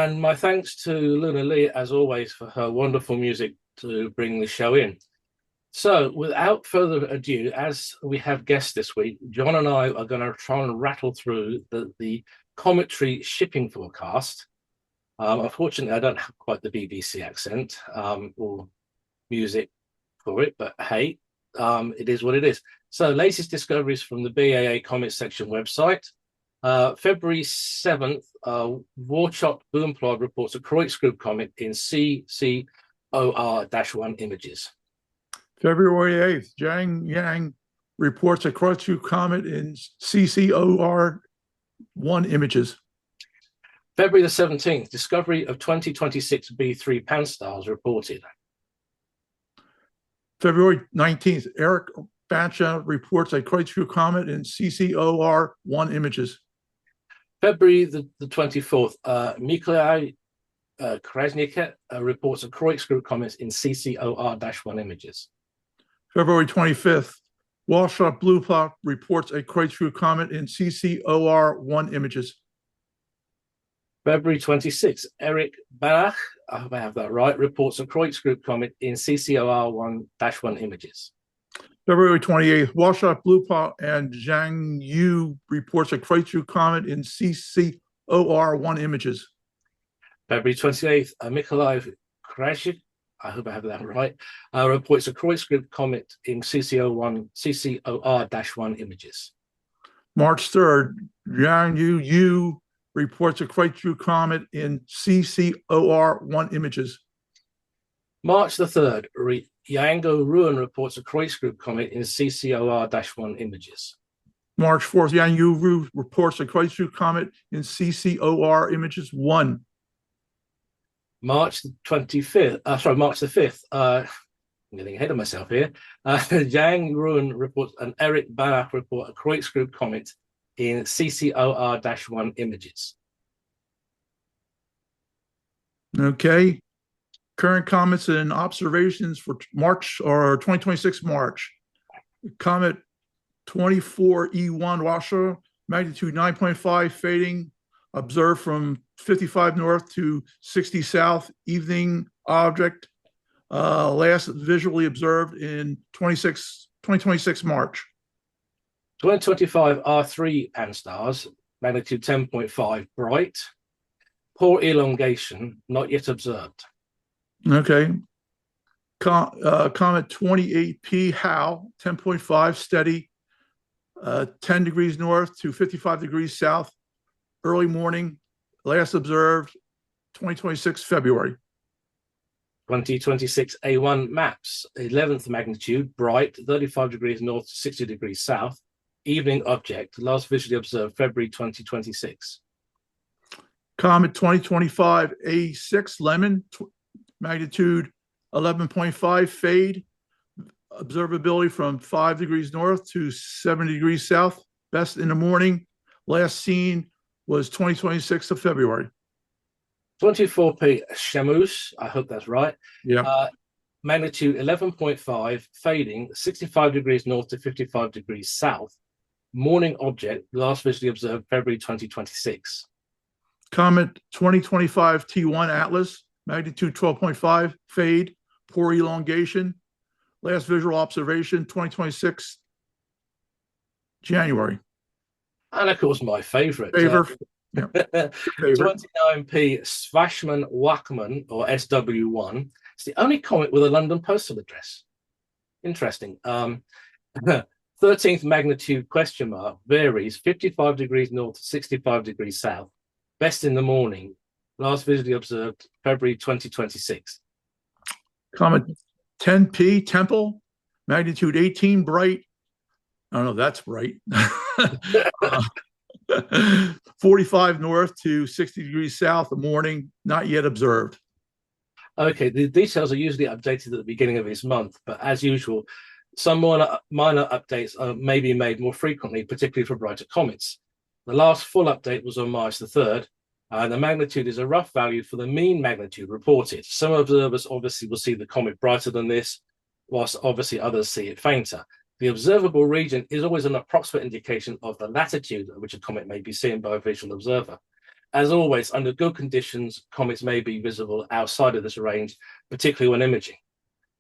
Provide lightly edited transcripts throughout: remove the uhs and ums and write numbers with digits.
And my thanks to Luna Lee, as always, for her wonderful music to bring the show in. So without further ado, as we have guests this week, John and I are going to try and rattle through the Cometry shipping forecast. Unfortunately, I don't have quite the BBC accent or music for it, but hey, it is what it is. So latest discoveries from the BAA Comet section website. February 7th, Warchop Boomplod reports a Kreutz comet in CCOR-1 images. February 8th, Zhang Yang reports a Kreutz comet in CCOR-1 images. February the 17th, discovery of 2026 B3 Pan-stars reported. February 19th, Eric Bacha reports a Kreutz comet in CCOR-1 images. February the 24th, Mikolai Krasniqet reports a Kreutz comet in CCOR-1 images. February 25th, Walshop Blue Plot reports a Kreutz comet in CCOR-1 images. February 26th, Eric Banach, I hope I have that right, reports a Kreutz comet in CCOR-1 images. February 28th, Walshop Blue Plot and Zhang Yu reports a Kreutz comet in CCOR-1 images. February 28th, Mikolai Krasniqet, I hope I have that right, reports a Kreutz comet in CCOR-1 images. March 3rd, Zhang Yu reports a Kreutz comet in CCOR-1 images. March the 3rd, Yango Ruan reports a Kreutz comet in CCOR-1 images. March 4th, Yang Yu reports a Kreutz comet in CCOR images 1. March the 5th, I'm getting ahead of myself here. Yang Ruan reports and Eric Banach report a Kreutz comet in CCOR-1 images. Okay. Current comets and observations for March or 2026 March. Comet 24E1 Washer, magnitude 9.5, fading, observed from 55 north to 60 south, evening object, last visually observed in 2026 March. 2025 R3 Pan-stars, magnitude 10.5, bright, poor elongation, not yet observed. Okay. Comet 28P Howe, 10.5, steady, 10 degrees north to 55 degrees south, early morning, last observed 2026 February. 2026 A1 Maps, 11th magnitude, bright, 35 degrees north to 60 degrees south, evening object, last visually observed February 2026. Comet 2025 A6 Lemon, magnitude 11.5, fade, observability from 5 degrees north to 70 degrees south, best in the morning, last seen was 2026 of February. 24P Shamus, I hope that's right. Yeah. Magnitude 11.5, fading, 65 degrees north to 55 degrees south, morning object, last visually observed February 2026. Comet 2025 T1 Atlas, magnitude 12.5, fade, poor elongation, last visual observation 2026 January. And of course, my favorite. 29P Svashman-Wachman, or SW1. It's the only comet with a London postal address. Interesting. 13th magnitude question mark, varies 55 degrees north to 65 degrees south, best in the morning, last visually observed February 2026. Comet 10P Temple, magnitude 18, bright. I don't know, that's bright. 45 north to 60 degrees south, the morning, not yet observed. Okay, the details are usually updated at the beginning of each month, but as usual, some minor updates may be made more frequently, particularly for brighter comets. The last full update was on March the 3rd. The magnitude is a rough value for the mean magnitude reported. Some observers obviously will see the comet brighter than this, whilst obviously others see it fainter. The observable region is always an approximate indication of the latitude at which a comet may be seen by a visual observer. As always, under good conditions, comets may be visible outside of this range, particularly when imaging.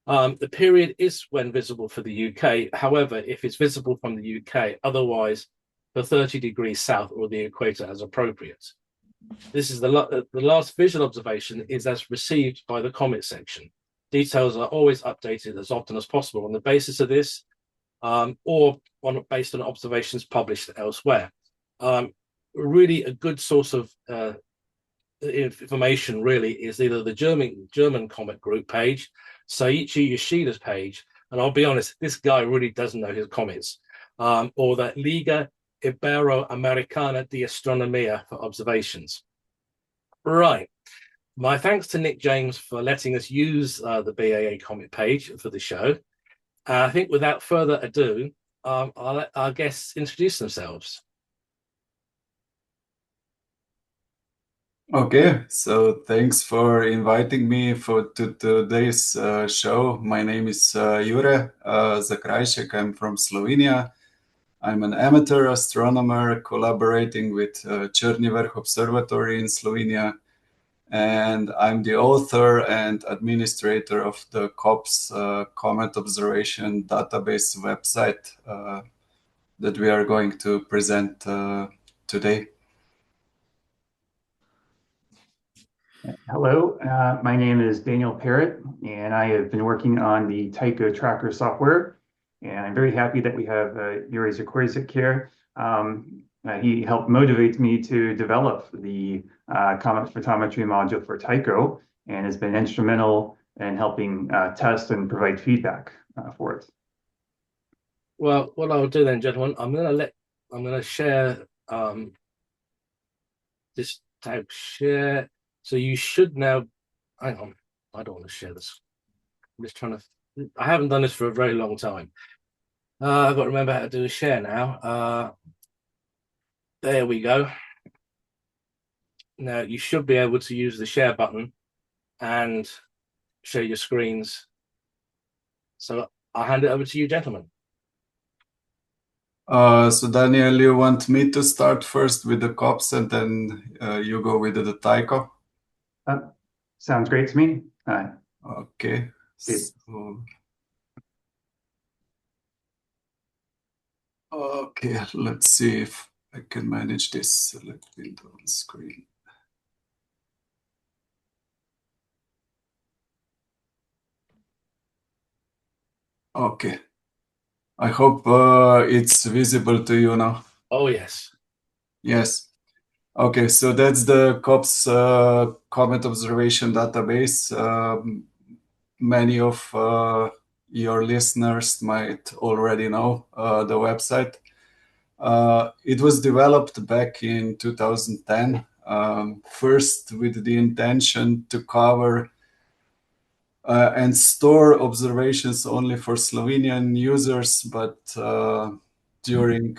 The period is when visible for the UK. However, if it's visible from the UK, otherwise for 30 degrees south or the equator as appropriate. This is the last visual observation is as received by the comet section. Details are always updated as often as possible on the basis of this, or based on observations published elsewhere. Really, a good source of information really is either the German Comet Group page, Seiichi Yoshida's page, and I'll be honest, this guy really doesn't know his comets, or the Liga Ibero-Americana de Astronomía for observations. Right. My thanks to Nick James for letting us use the BAA Comet page for the show. I think without further ado, I'll let our guests introduce themselves. Okay, so thanks for inviting me to today's show. My name is Jure Zakrajšek. I'm from Slovenia. I'm an amateur astronomer collaborating with Črni Vrh Observatory in Slovenia. And I'm the author and administrator of the COBS Comet Observation Database website that we are going to present today. Hello, my name is Daniel Parrott, and I have been working on the Tycho tracker software. And I'm very happy that we have Jure Zakrajšek here. He helped motivate me to develop the Comet photometry module for Tycho, and has been instrumental in helping test and provide feedback for it. Well, what I'll do then, gentlemen, I'm going to share this tab share. So you should now, hang on, I don't want to share this. I'm just trying to, I haven't done this for a very long time. I've got to remember how to do a share now. There we go. Now you should be able to use the share button and share your screens. So I'll hand it over to you, gentlemen. So Daniel, you want me to start first with the COBS and then you go with the Tycho? Sounds great to me. Okay. Okay, let's see if I can manage this. Select window on screen. Okay. I hope it's visible to you now. Oh, yes. Yes. Okay, so that's the COBS Comet Observation Database. Many of your listeners might already know the website. It was developed back in 2010, first with the intention to cover and store observations only for Slovenian users, but during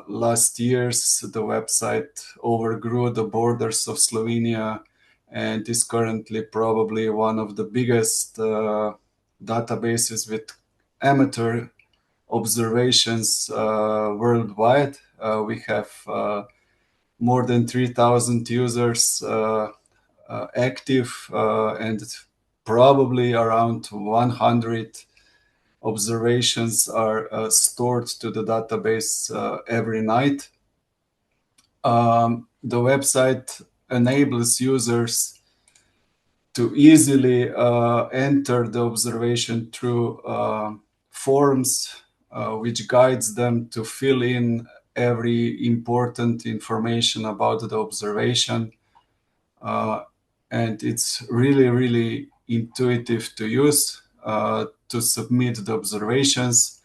last years, the website overgrew the borders of Slovenia and is currently probably one of the biggest databases with amateur observations worldwide. We have more than 3,000 users active and probably around 100 observations are stored to the database every night. The website enables users to easily enter the observation through forms, which guides them to fill in every important information about the observation. And it's really, really intuitive to use to submit the observations.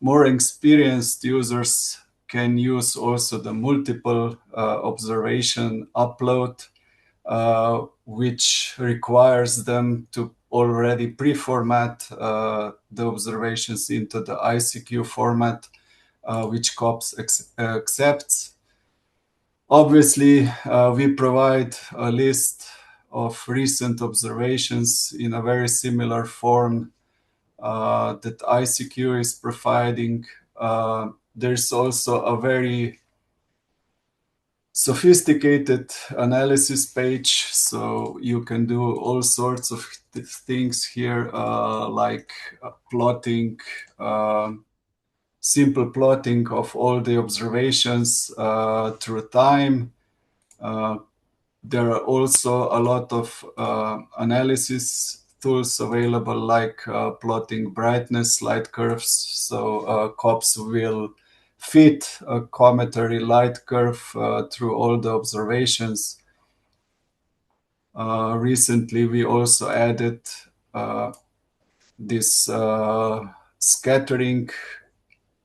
More experienced users can use also the multiple observation upload, which requires them to already pre-format the observations into the ICQ format, which COBS accepts. Obviously, we provide a list of recent observations in a very similar form that ICQ is providing. There's also a very sophisticated analysis page, so you can do all sorts of things here, like plotting, simple plotting of all the observations through time. There are also a lot of analysis tools available, like plotting brightness, light curves. So COBS will fit a cometary light curve through all the observations. Recently, we also added this scattering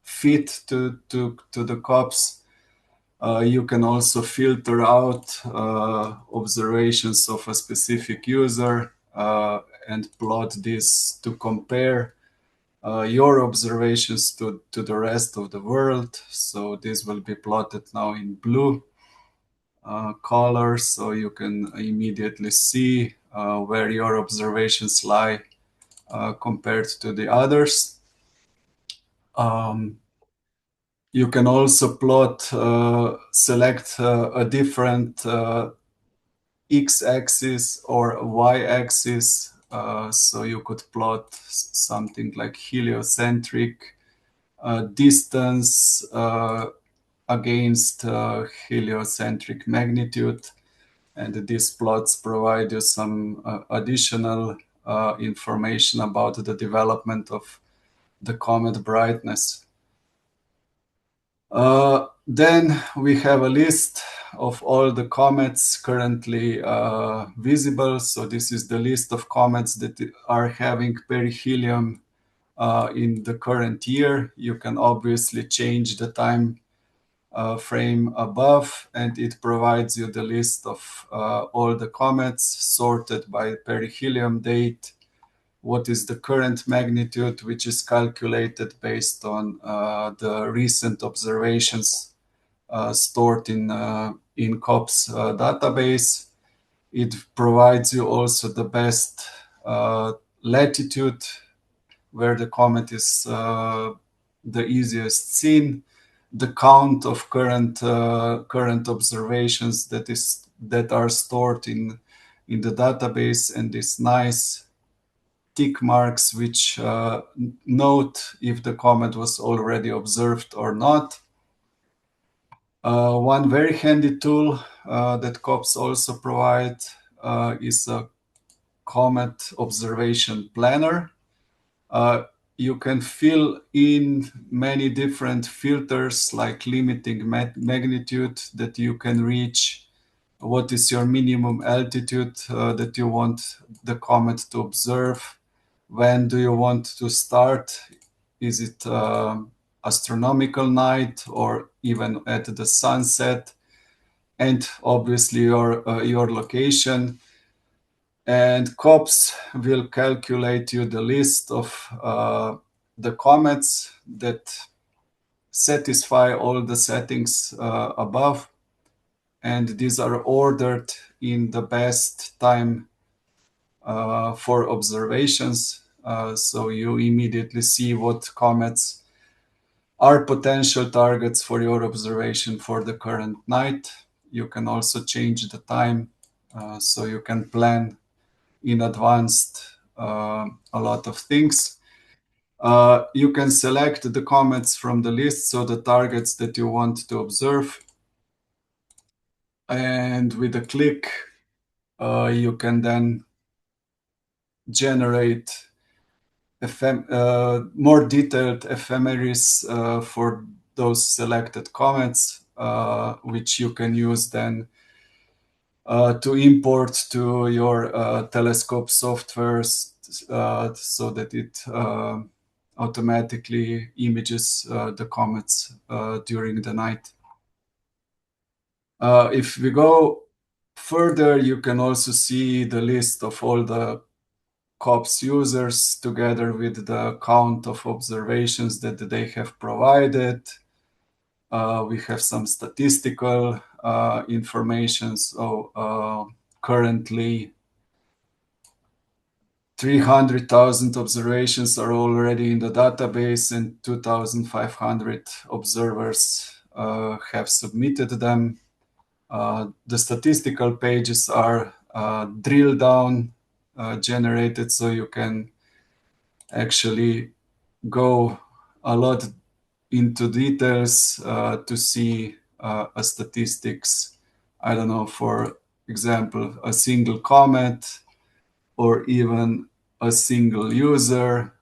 fit to the COBS. You can also filter out observations of a specific user and plot this to compare your observations to the rest of the world. So this will be plotted now in blue color, so you can immediately see where your observations lie compared to the others. You can also plot, select a different x-axis or y-axis. So you could plot something like heliocentric distance against heliocentric magnitude. And these plots provide you some additional information about the development of the comet brightness. Then we have a list of all the comets currently visible. So this is the list of comets that are having perihelion in the current year. You can obviously change the time frame above, and it provides you the list of all the comets sorted by perihelion date. What is the current magnitude, which is calculated based on the recent observations stored in COBS database. It provides you also the best latitude where the comet is the easiest seen, the count of current observations that are stored in the database, and this nice tick marks which note if the comet was already observed or not. One very handy tool that COBS also provides is a comet observation planner. You can fill in many different filters, like limiting magnitude that you can reach. What is your minimum altitude that you want the comet to observe? When do you want to start? Is it astronomical night or even at the sunset? And obviously your location. And COBS will calculate you the list of the comets that satisfy all the settings above. And these are ordered in the best time for observations. So you immediately see what comets are potential targets for your observation for the current night. You can also change the time, so you can plan in advance a lot of things. You can select the comets from the list, so the targets that you want to observe. And with a click, you can then generate more detailed ephemeris for those selected comets, which you can use then to import to your telescope softwares so that it automatically images the comets during the night. If we go further, you can also see the list of all the COBS users together with the count of observations that they have provided. We have some statistical information. So currently 300,000 observations are already in the database, and 2,500 observers have submitted them. The statistical pages are drill down generated, so you can actually go a lot into details to see a statistics. I don't know, for example, a single comet or even a single user,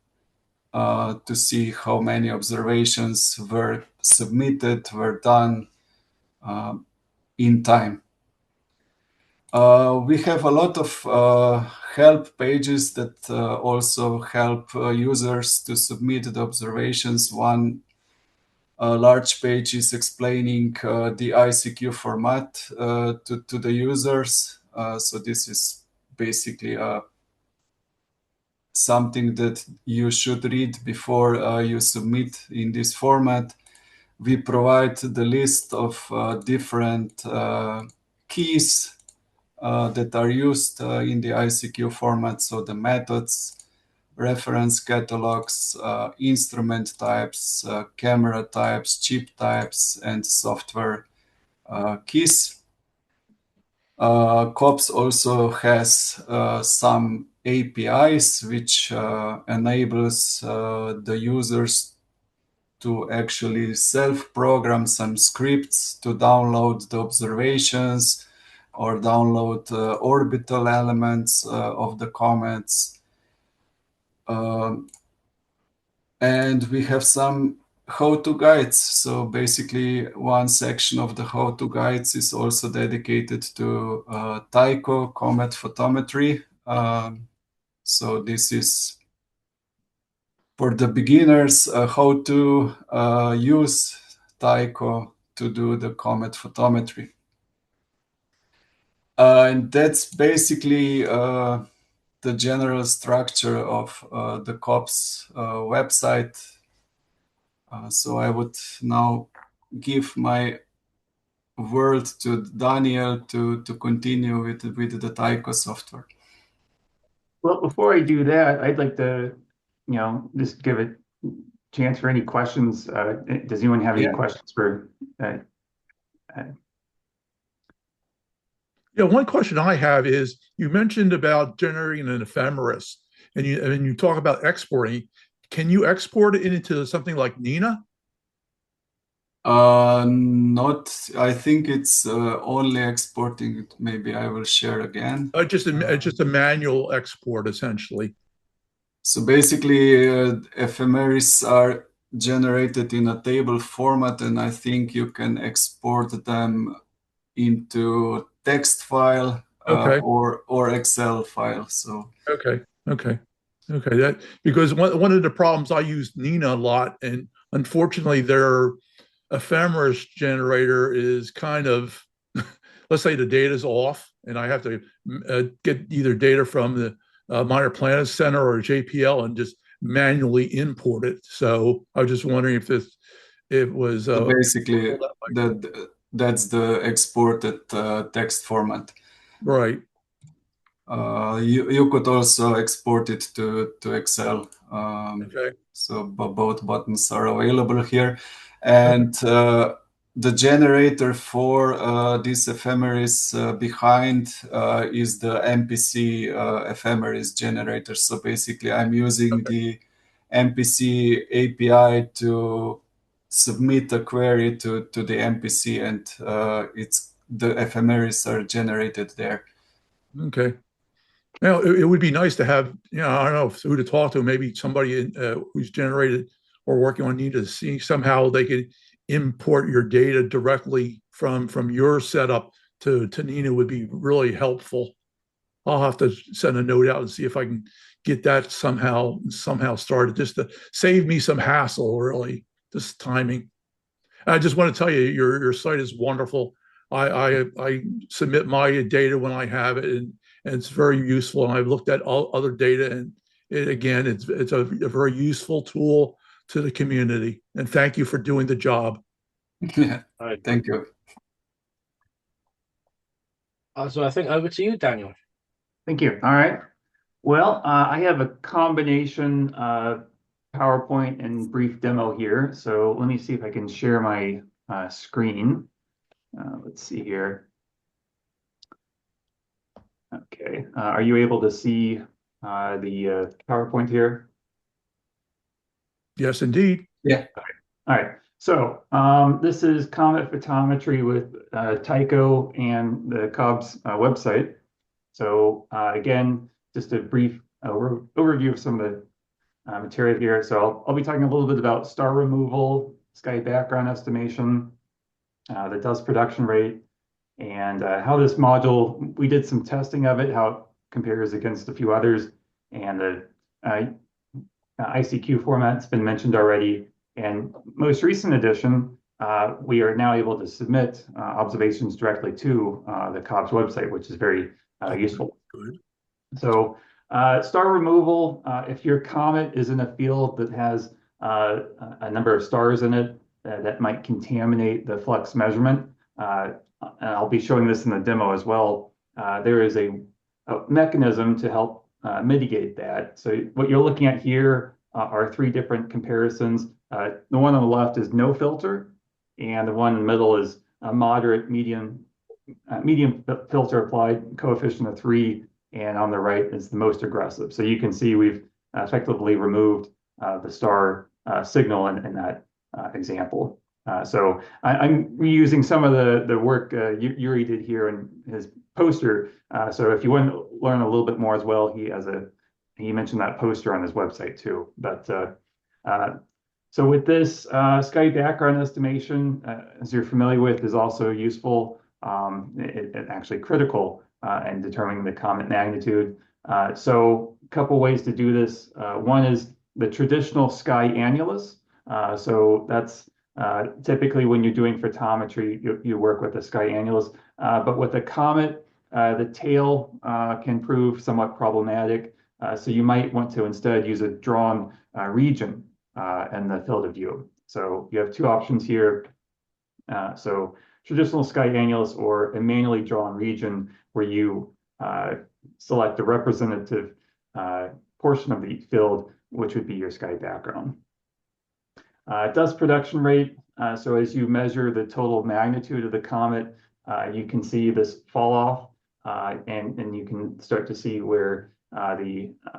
to see how many observations were submitted, were done in time. We have a lot of help pages that also help users to submit the observations. One large page is explaining the ICQ format to the users. So this is basically something that you should read before you submit in this format. We provide the list of different keys that are used in the ICQ format. So the methods, reference catalogs, instrument types, camera types, chip types, and software keys. COBS also has some APIs which enables the users to actually self-program some scripts to download the observations or download orbital elements of the comets. And we have some how-to guides. So basically one section of the how-to guides is also dedicated to Tycho Comet photometry. So this is for the beginners, how to use Tycho to do the comet photometry. And that's basically the general structure of the COBS website. So I would now give my word to Daniel to continue with the Tycho software. Well, before I do that, I'd like to, just give a chance for any questions. Does anyone have any questions for? Yeah, one question I have is, you mentioned about generating an ephemeris, and you talk about exporting. Can you export it into something like Nina? Not. I think it's only exporting it. Maybe I will share again. Just a manual export, essentially. So basically, ephemeris are generated in a table format, and I think you can export them into text file or Excel file. So okay. That, because one of the problems, I use Nina a lot, and unfortunately their ephemeris generator is kind of, let's say the data's off, and I have to get either data from the Minor Planets Center or JPL and just manually import it. So I was just wondering if it was so basically that's the exported text format. Right. You could also export it to Excel. Okay. So both buttons are available here. And the generator for this ephemeris behind is the MPC ephemeris generator. So basically I'm using the MPC API to submit a query to the MPC, and the ephemeris are generated there. Okay. Now, it would be nice to have, I don't know who to talk to, maybe somebody who's generated or working on Nina, to see somehow they could import your data directly from your setup to Nina would be really helpful. I'll have to send a note out and see if I can get that somehow started, just to save me some hassle, really, just timing. I just want to tell you, your site is wonderful. I submit my data when I have it, and it's very useful. And I've looked at all other data, and it's a very useful tool to the community. And thank you for doing the job. Yeah, all right, thank you. So I think over to you, Daniel. Thank you. All right. Well, I have a combination PowerPoint and brief demo here. So let me see if I can share my screen. Let's see here. Okay, are you able to see the PowerPoint here? Yes, indeed. Yeah. All right, so this is Comet Photometry with Tycho and the COBS website. So again, just a brief overview of some of the material here. So I'll be talking a little bit about star removal, sky background estimation, the dust production rate, and how this module, we did some testing of it, how it compares against a few others, and the ICQ format's been mentioned already. And most recent edition, we are now able to submit observations directly to the COBS website, which is very useful. Good. So star removal, if your comet is in a field that has a number of stars in it that might contaminate the flux measurement, and I'll be showing this in the demo as well, there is a mechanism to help mitigate that. So what you're looking at here are three different comparisons. The one on the left is no filter, and the one in the middle is a moderate, medium filter applied, coefficient of 3, and on the right is the most aggressive. So you can see we've effectively removed the star signal in that example. So I'm reusing some of the work Jure did here in his poster. So if you want to learn a little bit more as well, he mentioned that poster on his website too. But so with this sky background estimation, as you're familiar with, is also useful. It actually critical in determining the comet magnitude. So a couple ways to do this. One is the traditional sky annulus. So that's typically when you're doing photometry, you work with the sky annulus. But with a comet, the tail can prove somewhat problematic. So you might want to instead use a drawn region in the field of view. So you have two options here. So traditional sky annulus or a manually drawn region where you select a representative portion of the field, which would be your sky background. Dust production rate. So as you measure the total magnitude of the comet, you can see this fall off, and you can start to see where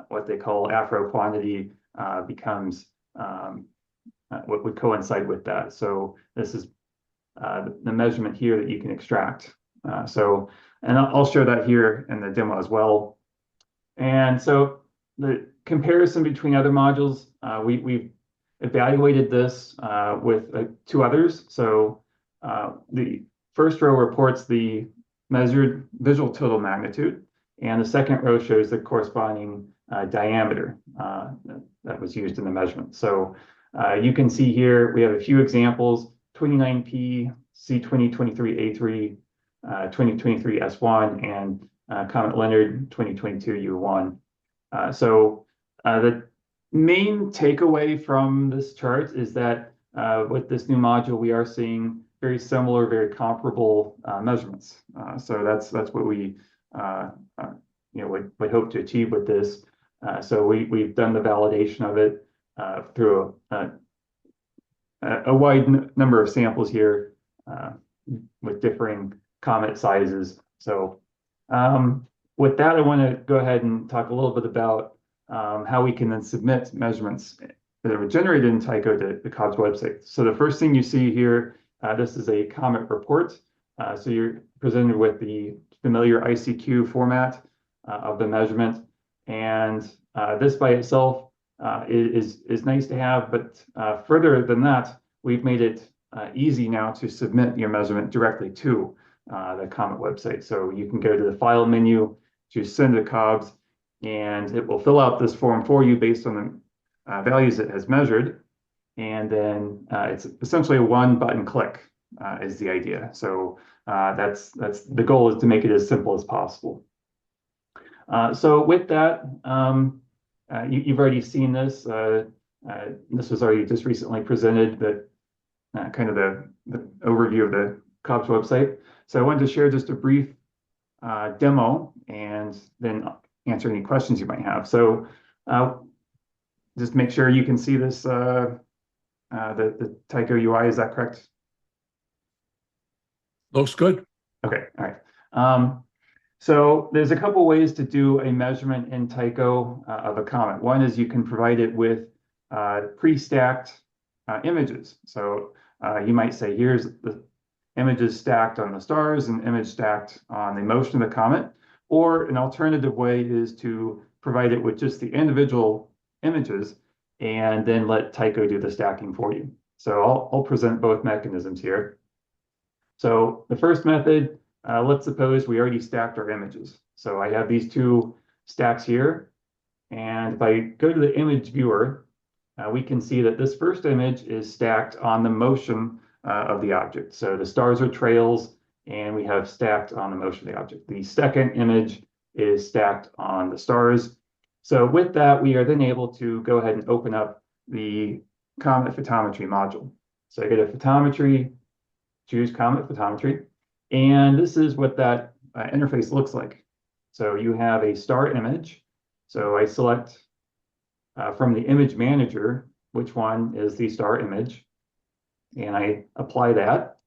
what they call Afro quantity becomes what would coincide with that. So this is the measurement here that you can extract. And I'll show that here in the demo as well. And so the comparison between other modules, we've evaluated this with two others. So the first row reports the measured visual total magnitude, and the second row shows the corresponding diameter that was used in the measurement. So you can see here we have a few examples: 29P, C2023A3, 2023S1, and Comet Leonard 2022U1. So the main takeaway from this chart is that with this new module, we are seeing very similar, very comparable measurements. So that's what we would hope to achieve with this. So we've done the validation of it through a wide number of samples here with differing comet sizes. So with that, I want to go ahead and talk a little bit about how we can then submit measurements that were generated in Tycho to the COBS website. So the first thing you see here, this is a comet report. So you're presented with the familiar ICQ format of the measurement. And this by itself is nice to have, but further than that, we've made it easy now to submit your measurement directly to the Comet website. So you can go to the file menu, to send to COBS, and it will fill out this form for you based on the values it has measured. And then it's essentially a one button click is the idea. So that's the goal, is to make it as simple as possible. So with that, you've already seen this. This was already just recently presented, but kind of the overview of the COBS website. So I wanted to share just a brief demo and then answer any questions you might have. So just make sure you can see this, the Tycho UI, is that correct? Looks good. Okay, all right. So there's a couple ways to do a measurement in Tycho of a comet. One is you can provide it with pre-stacked images. So you might say, here's the images stacked on the stars and image stacked on the motion of the comet. Or an alternative way is to provide it with just the individual images and then let Tycho do the stacking for you. So I'll present both mechanisms here. So the first method, let's suppose we already stacked our images. So I have these two stacks here. And if I go to the image viewer, we can see that this first image is stacked on the motion of the object. So the stars are trails, and we have stacked on the motion of the object. The second image is stacked on the stars. So with that, we are then able to go ahead and open up the Comet photometry module. So I go to photometry, choose Comet photometry, and this is what that interface looks like. So you have a star image. So I select from the image manager which one is the star image, and I apply that.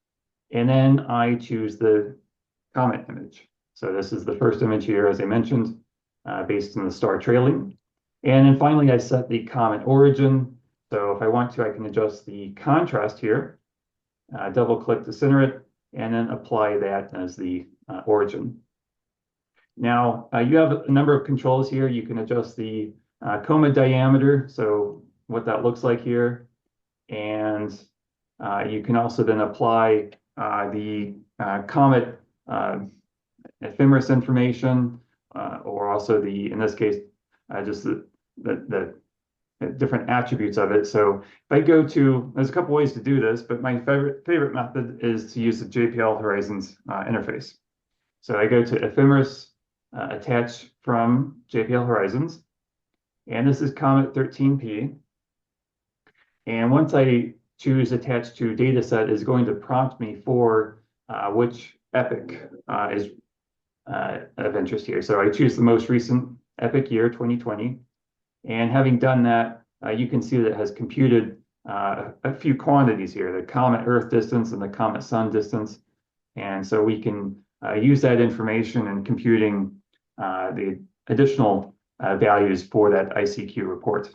And then I choose the comet image. So this is the first image here, as I mentioned, based on the star trailing. And then finally, I set the comet origin. So if I want to, I can adjust the contrast here, double click to center it, and then apply that as the origin. Now, you have a number of controls here. You can adjust the coma diameter, so what that looks like here. And you can also then apply the comet ephemeris information, or also the, in this case, just the different attributes of it. So if I go to, there's a couple ways to do this, but my favorite method is to use the JPL Horizons interface. So I go to ephemeris attach from JPL Horizons, and this is Comet 13P. And once I choose attach to dataset, is going to prompt me for which epoch is of interest here. So I choose the most recent epoch year, 2020. And having done that, you can see that it has computed a few quantities here, the comet Earth distance and the comet sun distance. And so we can use that information in computing the additional values for that ICQ report.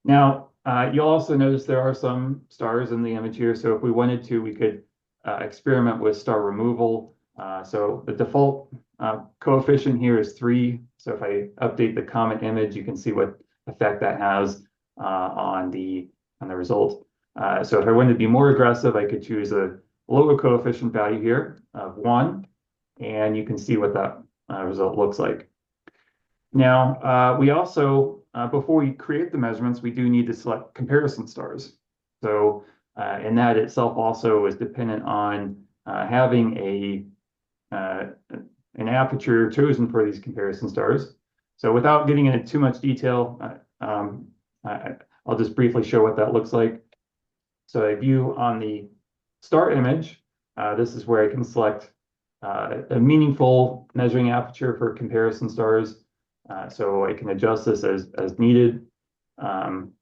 Now, you'll also notice there are some stars in the image here. So if we wanted to, we could experiment with star removal. So the default coefficient here is 3. So if I update the comet image, you can see what effect that has on the result. So if I wanted to be more aggressive, I could choose a lower coefficient value here of 1, and you can see what that result looks like. Now, we also, before we create the measurements, we do need to select comparison stars. So, and that itself also is dependent on having an aperture chosen for these comparison stars. So without getting into too much detail, I'll just briefly show what that looks like. So I view on the star image, this is where I can select a meaningful measuring aperture for comparison stars. So I can adjust this as needed. And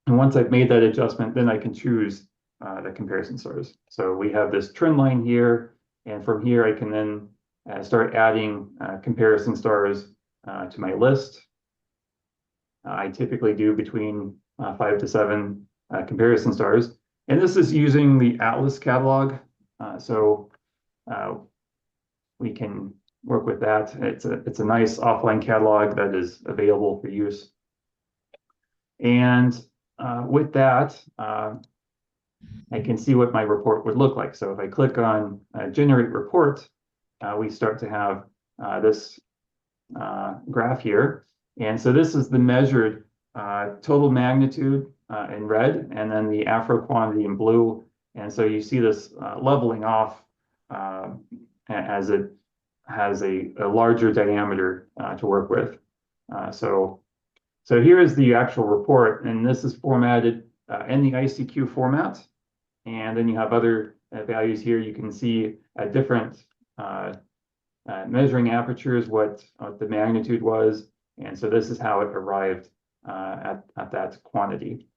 once I've made that adjustment, then I can choose the comparison stars. So we have this trend line here, and from here I can then start adding comparison stars to my list. I typically do between 5 to 7 comparison stars. And this is using the Atlas catalog. So we can work with that. It's a nice offline catalog that is available for use. And with that, I can see what my report would look like. So if I click on generate report, we start to have this graph here. And so this is the measured total magnitude in red, and then the Afro quantity in blue. And so you see this leveling off as it has a larger diameter to work with. So here is the actual report, and this is formatted in the ICQ format. And then you have other values here. You can see at different measuring apertures what the magnitude was. And so this is how it arrived at that quantity.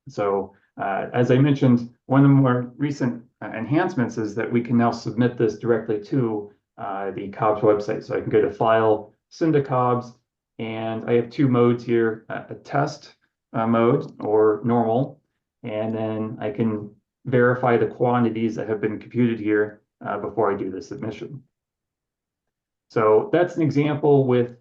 So as I mentioned, one of the more recent enhancements is that we can now submit this directly to the COBS website. So I can go to File, Send to COBS, and I have two modes here, a test mode or normal, and then I can verify the quantities that have been computed here before I do the submission. So that's an example with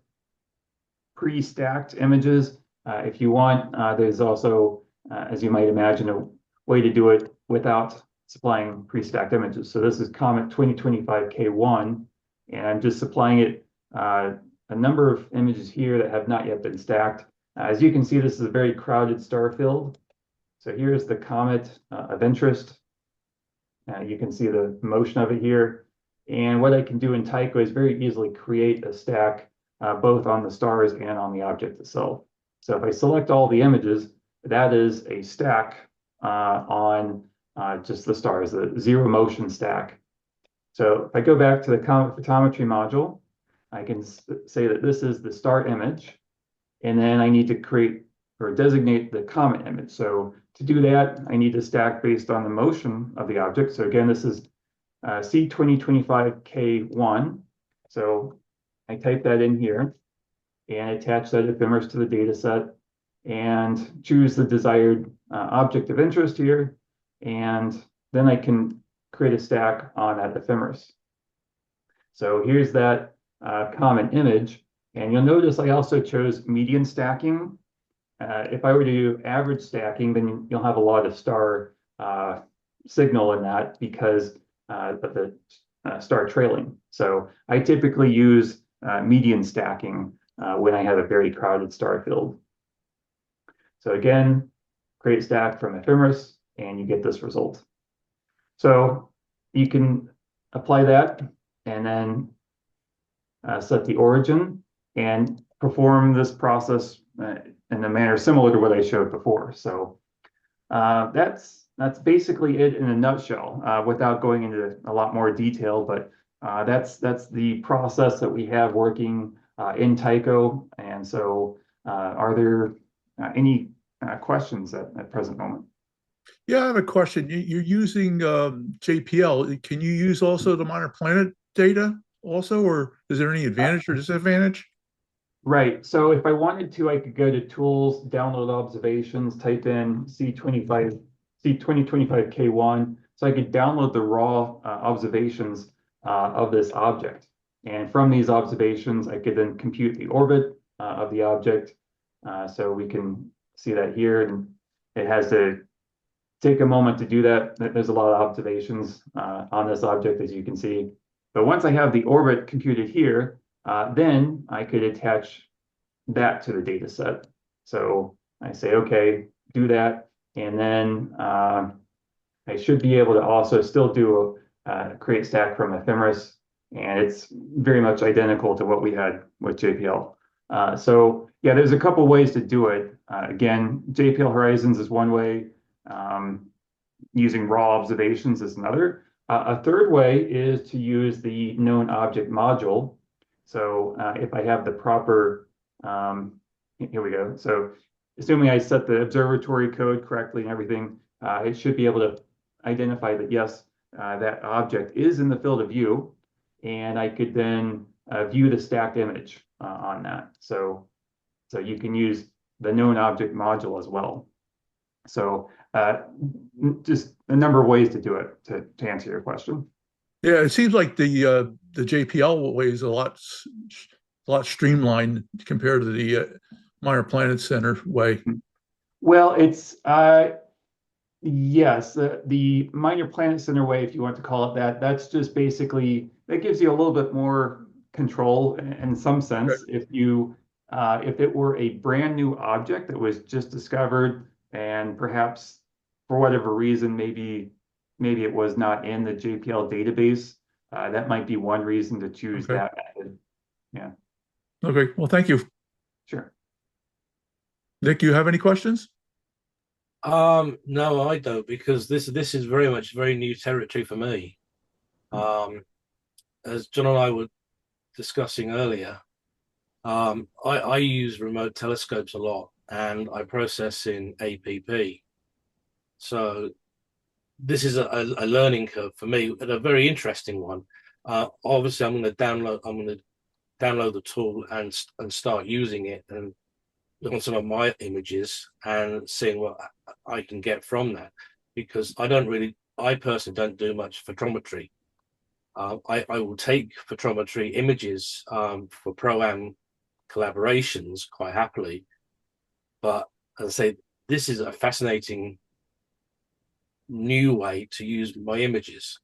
pre-stacked images. If you want, there's also, as you might imagine, a way to do it without supplying pre-stacked images. So this is Comet 2025 K1, and I'm just supplying it a number of images here that have not yet been stacked. As you can see, this is a very crowded star field. So here's the comet of interest. You can see the motion of it here. And what I can do in Tycho is very easily create a stack both on the stars and on the object itself. So if I select all the images, that is a stack on just the stars, the zero motion stack. So if I go back to the Comet photometry module, I can say that this is the star image, and then I need to create or designate the comet image. So to do that, I need to stack based on the motion of the object. So again, this is C2025K1. So I type that in here and attach that ephemeris to the data set and choose the desired object of interest here. And then I can create a stack on that ephemeris. So here's that comet image. And you'll notice I also chose median stacking. If I were to do average stacking, then you'll have a lot of star signal in that because of the star trailing. So I typically use median stacking when I have a very crowded star field. So again, create stack from ephemeris, and you get this result. So you can apply that and then set the origin and perform this process in a manner similar to what I showed before. So that's basically it in a nutshell, without going into a lot more detail. But that's the process that we have working in Tycho. And so, are there any questions at present moment? Yeah, I have a question. You're using JPL. Can you use also the minor planet data also, or is there any advantage or disadvantage? Right. So if I wanted to, I could go to Tools, Download Observations, type in C2025K1. So I could download the raw observations of this object. And from these observations, I could then compute the orbit of the object. So we can see that here. And it has to take a moment to do that. There's a lot of observations on this object, as you can see. But once I have the orbit computed here, then I could attach that to the data set. So I say, okay, do that. And then I should be able to also still do a create stack from ephemeris. And it's very much identical to what we had with JPL. So yeah, there's a couple ways to do it. Again, JPL Horizons is one way. Using raw observations is another. A third way is to use the known object module. So if I have the proper, here we go. So assuming I set the observatory code correctly and everything, it should be able to identify that, yes, that object is in the field of view. And I could then view the stacked image on that. So you can use the known object module as well. So just a number of ways to do it to answer your question. Yeah, it seems like the JPL way is a lot streamlined compared to the Minor Planet Center way. Well, it's yes, the Minor Planet Center way, if you want to call it that, that's just basically that gives you a little bit more control in some sense. Okay. If it were a brand new object that was just discovered and perhaps for whatever reason, maybe it was not in the JPL database, that might be one reason to choose that method. Yeah. Okay. Well, thank you. Sure. Nick, you have any questions? No, I don't, because this is very new territory for me. As John and I were discussing earlier, I use remote telescopes a lot, and I process in APP. So this is a learning curve for me, and a very interesting one. Obviously, I'm going to download the tool and start using it and look on some of my images and seeing what I can get from that, because I personally don't do much photometry. I will take photometry images for pro-am collaborations quite happily, but as I say, this is a fascinating new way to use my images.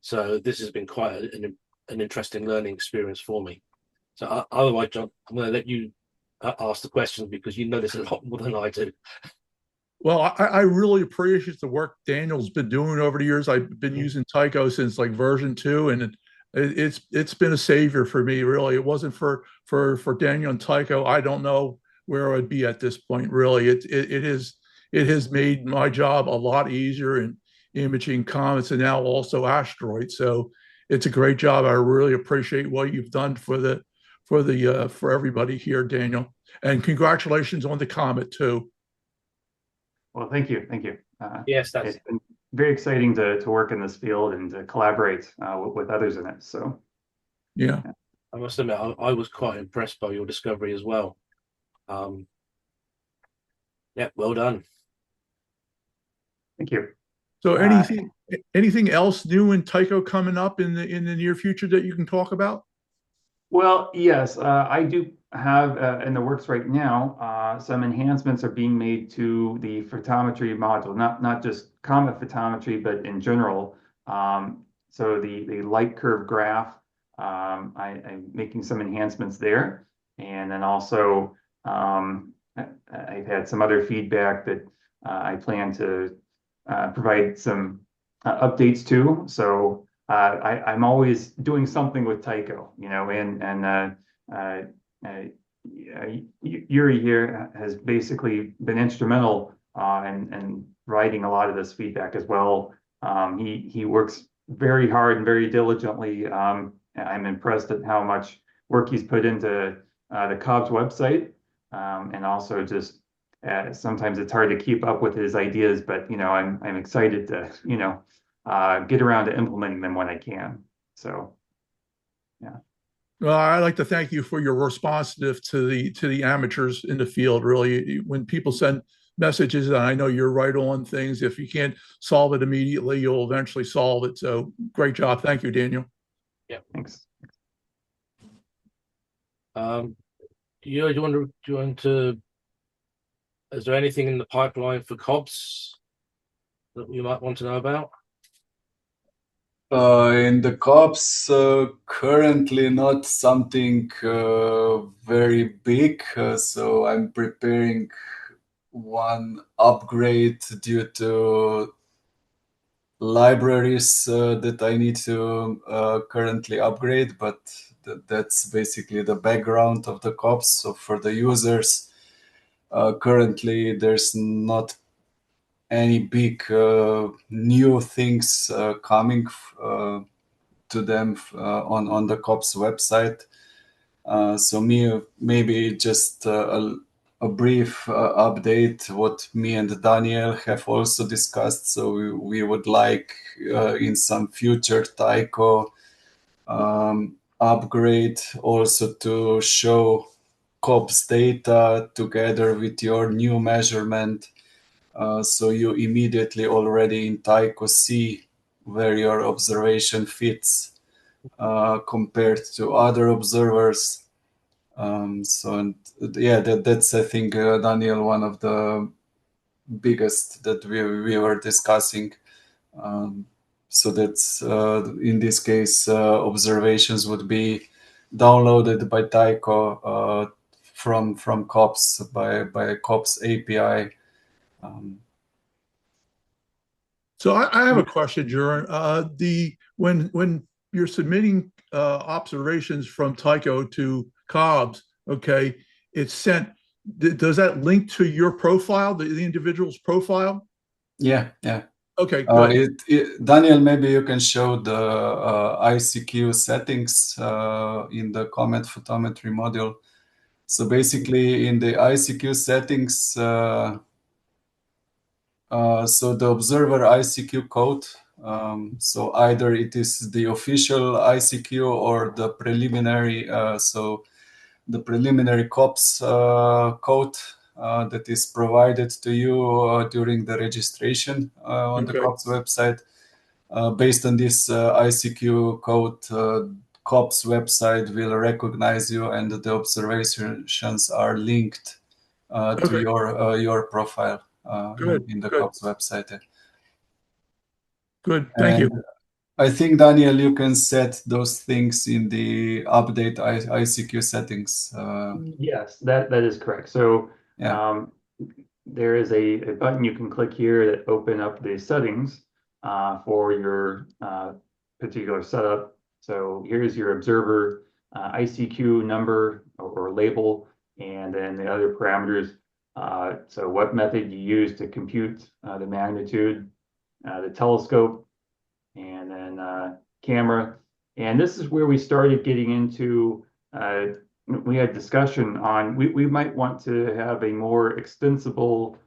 So this has been quite an interesting learning experience for me. So otherwise, John, I'm going to let you ask the questions because you know this a lot more than I do. Well, I really appreciate the work Daniel's been doing over the years. I've been using Tycho since like version 2, and it's been a savior for me. Really, it wasn't for Daniel and Tycho, I don't know where I'd be at this point. Really, it has made my job a lot easier in imaging comets and now also asteroids. So it's a great job. I really appreciate what you've done for everybody here, Daniel. And congratulations on the comet too. Well, thank you. Thank you. Yes, it's been very exciting to work in this field and to collaborate with others in it. So, yeah. I must admit, I was quite impressed by your discovery as well. Yeah, well done. Thank you. So anything else new in Tycho coming up in the near future that you can talk about? Well, yes, I do have in the works right now. Some enhancements are being made to the photometry module, not just comet photometry, but in general. So the light curve graph, I'm making some enhancements there, and then also I've had some other feedback that I plan to provide some updates to. So. I'm always doing something with Tycho, you know, Jure here has basically been instrumental in writing a lot of this feedback as well. He works very hard and very diligently. I'm impressed at how much work he's put into the COBS website, and also just sometimes it's hard to keep up with his ideas, but you know, I'm excited to get around to implementing them when I can. So, yeah. Well, I'd like to thank you for your responsiveness to the amateurs in the field. Really, when people send messages, and I know you're right on things. If you can't solve it immediately, you'll eventually solve it. So, great job. Thank you, Daniel. Yeah, thanks. Do you want to? Is there anything in the pipeline for COBS that you might want to know about? In the COBS, currently not something very big. So I'm preparing one upgrade due to libraries that I need to currently upgrade, but that's basically the background of the COBS. So for the users, currently there's not any big new things coming to them on the COBS website. So maybe just a brief update what me and Daniel have also discussed. So we would like in some future Tycho upgrade also to show COBS data together with your new measurement. So you immediately already in Tycho see where your observation fits compared to other observers. That's I think Daniel, one of the biggest that we were discussing. So that's in this case observations would be downloaded by Tycho from COBS by COBS API. So I have a question, Jure. When you're submitting observations from Tycho to COBS, okay, it's sent. Does that link to your profile, the individual's profile? Yeah. Okay, good. Daniel, maybe you can show the ICQ settings in the Comet photometry module. So basically, in the ICQ settings, so the observer ICQ code So either it is the official ICQ or the preliminary, so the preliminary COBS code that is provided to you during the registration on the Okay. COBS website. Based on this ICQ code, COBS website will recognize you, and the observations are linked to Okay. your profile Good, in the good. COBS website. Good. Thank you. And I think, Daniel, you can set those things in the update ICQ settings. Yes, that is correct. So Yeah. there is a button you can click here that open up the settings for your particular setup. So here's your observer ICQ number or label, and then the other parameters. So what method you use to compute the magnitude, the telescope, and then camera. And this is where we started getting into, we had discussion on, we might want to have a more extensible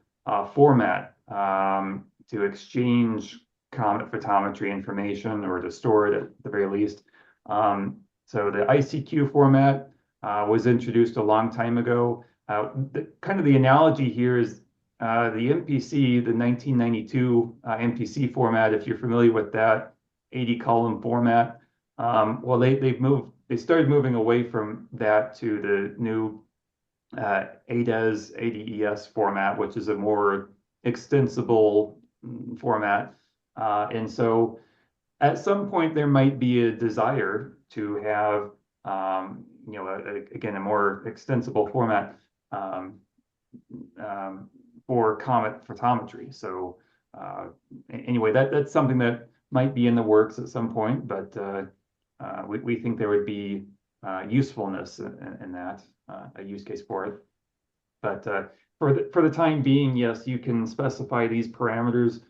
format to exchange comet photometry information, or to store it at the very least. So the ICQ format was introduced a long time ago. Kind of the analogy here is the MPC, the 1992 MPC format, if you're familiar with that 80-column format. Well, they started moving away from that to the new ADES format, which is a more extensible format. And so at some point there might be a desire to have, again, a more extensible format for comet photometry. So anyway, that's something that might be in the works at some point, but we think there would be usefulness in that, a use case for it. But for the time being, yes, you can specify these parameters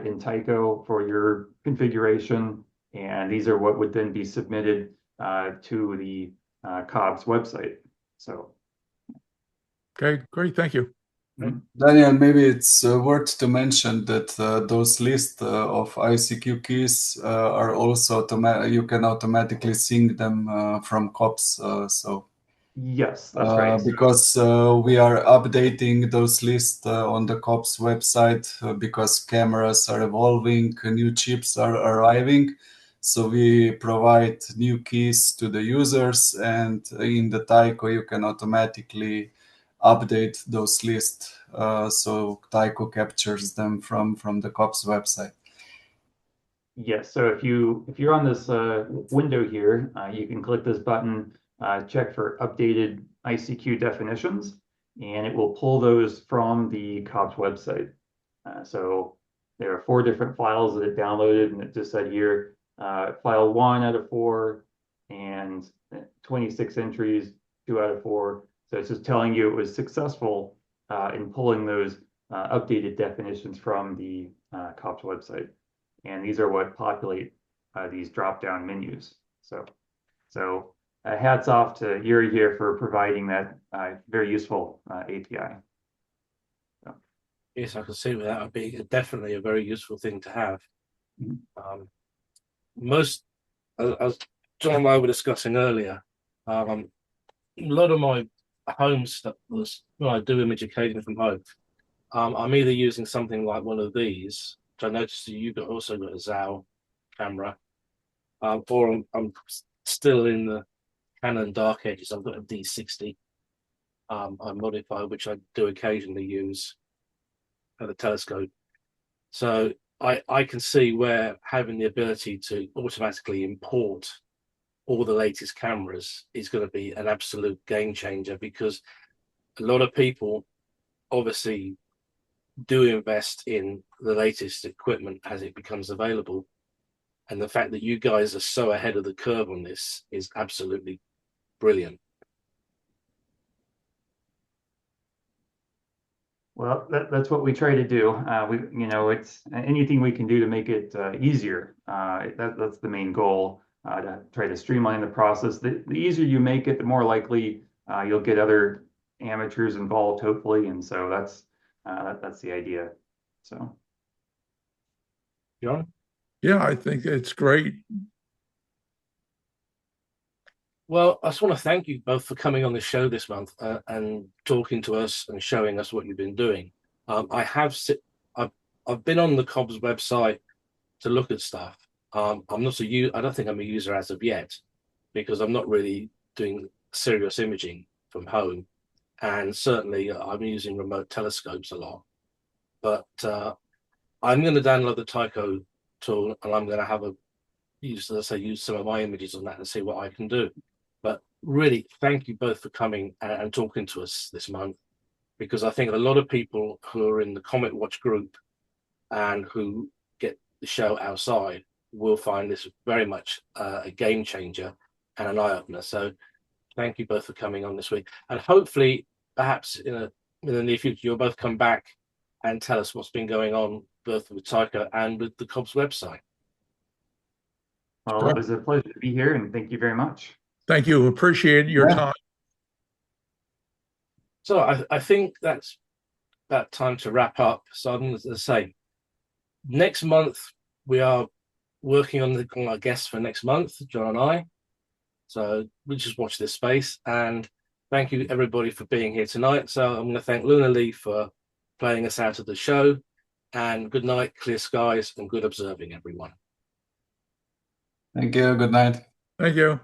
in Tycho for your configuration, and these are what would then be submitted to the COBS website. So. Okay, great. Thank you. Daniel, maybe it's worth to mention that those lists of ICQ keys are also you can automatically sync them from COBS. So yes, that's right. Because we are updating those lists on the COBS website because cameras are evolving, new chips are arriving. So we provide new keys to the users, and in the Tycho you can automatically update those lists. So Tycho captures them from the COBS website. Yes, so if you're on this window here, you can click this button, check for updated ICQ definitions, and it will pull those from the COBS website. So there are 4 different files that it downloaded, and it just said here, file 1 out of 4, and 26 entries, 2 out of 4. So it's just telling you it was successful in pulling those updated definitions from the COBS website. And these are what populate these drop-down menus. So hats off to Jure here for providing that very useful API. So. Yes, I can see that would be definitely a very useful thing to have. Mm-hmm. As John and I were discussing earlier, a lot of my home stuff was when I do image occasionally from home. I'm either using something like one of these, which I noticed you've also got a ZOO camera, or I'm still in the Canon Dark Edges. I've got a D60 I modify, which I do occasionally use at the telescope. So I can see where having the ability to automatically import all the latest cameras is going to be an absolute game changer, because a lot of people obviously do invest in the latest equipment as it becomes available. And the fact that you guys are so ahead of the curve on this is absolutely brilliant. Well, that's what we try to do. It's anything we can do to make it easier. That's the main goal, to try to streamline the process. The easier you make it, the more likely you'll get other amateurs involved, hopefully. And so that's the idea. So, John? Yeah, I think it's great. Well, I just want to thank you both for coming on the show this month and talking to us and showing us what you've been doing. I've been on the COBS website to look at stuff. I don't think I'm a user as of yet because I'm not really doing serious imaging from home, and certainly I'm using remote telescopes a lot. But I'm going to download the Tycho tool and I'm going to have use some of my images on that and see what I can do. But really, thank you both for coming and talking to us this month, because I think a lot of people who are in the CometWatch group and who get the show outside will find this very much a game changer and an eye-opener. So thank you both for coming on this week. And hopefully, perhaps in the near future, you'll both come back and tell us what's been going on both with Tycho and with the COBS website. Well, it was a pleasure to be here, and thank you very much. Thank you. Appreciate your time. So I think that's about time to wrap up. So I'm going to say, next month we are working on our guests for next month, John and I. So we just watch this space, and thank you everybody for being here tonight. So I'm going to thank Luna Lee for playing us out of the show, and good night, clear skies, and good observing, everyone. Thank you. Good night. Thank you.